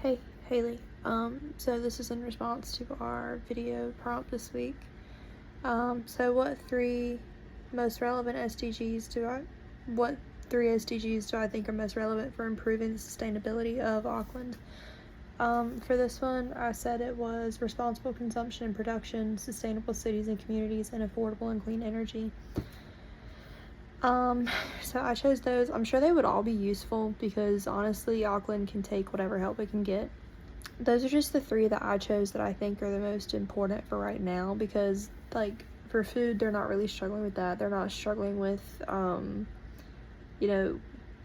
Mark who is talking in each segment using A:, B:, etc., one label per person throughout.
A: Hey, Haley. So this is in response to our video prompt this week. So what three SDGs do I think are most relevant for improving the sustainability of Auckland? For this one, I said it was responsible consumption and production, sustainable cities and communities, and affordable and clean energy. So I chose those. I'm sure they would all be useful because honestly, Auckland can take whatever help it can get. Those are just the three that I chose that I think are the most important for right now because, like, for food, they're not really struggling with that. They're not struggling with,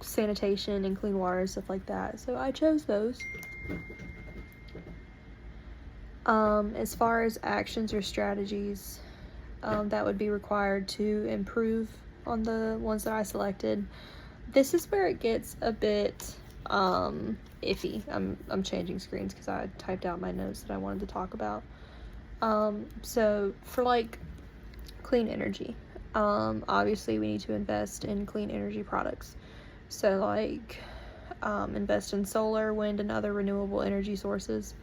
A: sanitation and clean water and stuff like that. So I chose those. As far as actions or strategies that would be required to improve on the ones that I selected, this is where it gets a bit iffy. I'm changing screens because I typed out my notes that I wanted to talk about. So for like clean energy, obviously we need to invest in clean energy products. So like invest in solar, wind, and other renewable energy sources,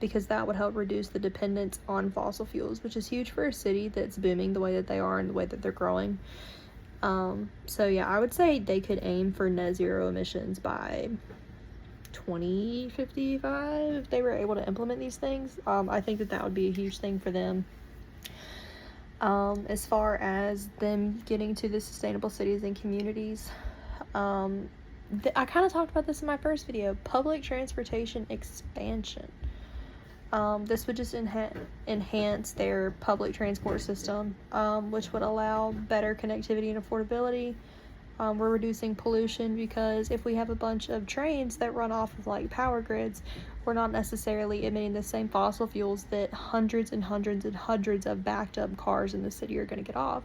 A: because that would help reduce the dependence on fossil fuels, which is huge for a city that's booming the way that they are and the way that they're growing. So yeah, I would say they could aim for net zero emissions by 2055 if they were able to implement these things. I think that would be a huge thing for them. As far as them getting to the sustainable cities and communities, I kind of talked about this in my first video, public transportation expansion. This would just enhance their public transport system, which would allow better connectivity and affordability. We're reducing pollution because if we have a bunch of trains that run off of like power grids, we're not necessarily emitting the same fossil fuels that hundreds and hundreds and hundreds of backed up cars in the city are going to get off.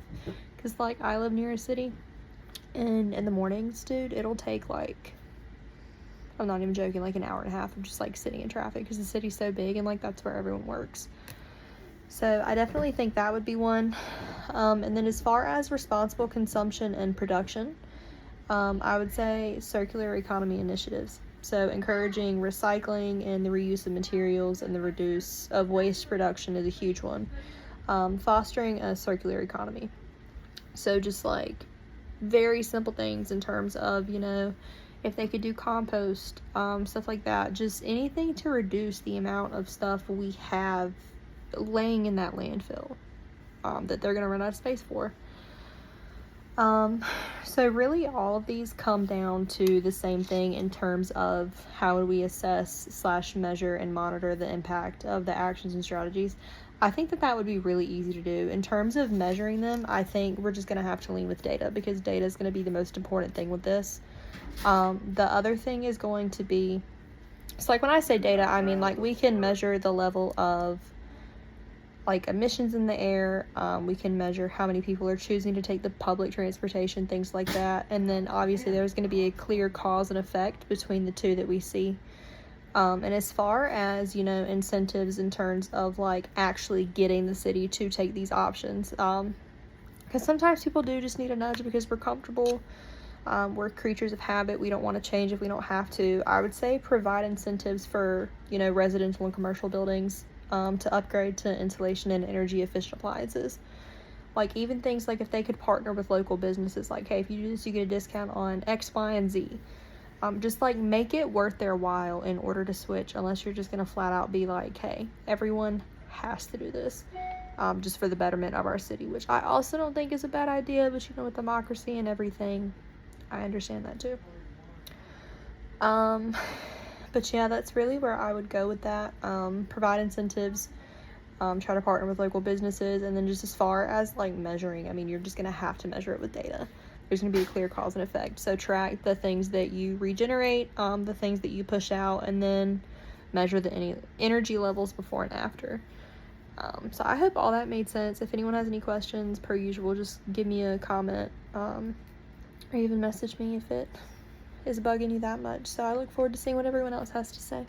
A: Because like I live near a city, and in the mornings, dude, it'll take like, I'm not even joking, like an hour and a half of just like sitting in traffic because the city's so big and like that's where everyone works. So I definitely think that would be one. And then as far as responsible consumption and production, I would say circular economy initiatives. So encouraging recycling and the reuse of materials and the reduce of waste production is a huge one. Fostering a circular economy. So just like very simple things in terms of, if they could do compost, stuff like that, just anything to reduce the amount of stuff we have laying in that landfill that they're going to run out of space for. So really all of these come down to the same thing in terms of how do we assess / measure and monitor the impact of the actions and strategies. I think that would be really easy to do. In terms of measuring them, I think we're just going to have to lean with data because data is going to be the most important thing with this. The other thing is going to be, it's like when I say data, I mean like we can measure the level of like emissions in the air. We can measure how many people are choosing to take the public transportation, things like that. And then obviously there's going to be a clear cause and effect between the two that we see. And as far as, incentives in terms of like actually getting the city to take these options, because sometimes people do just need a nudge because we're comfortable. We're creatures of habit. We don't want to change if we don't have to. I would say provide incentives for, residential and commercial buildings to upgrade to insulation and energy efficient appliances. Like even things like if they could partner with local businesses, like, hey, if you do this, you get a discount on X, Y, and Z. Just like make it worth their while in order to switch, unless you're just going to flat out be like, hey, everyone has to do this. Just for the betterment of our city, which I also don't think is a bad idea, but with democracy and everything, I understand that too. But yeah, that's really where I would go with that. Provide incentives, try to partner with local businesses, and then just as far as like measuring, I mean, you're just gonna have to measure it with data. There's gonna be a clear cause and effect. So track the things that you regenerate, the things that you push out, and then measure the energy levels before and after. So I hope all that made sense. If anyone has any questions, per usual, just give me a comment, or even message me if it is bugging you that much. So I look forward to seeing what everyone else has to say.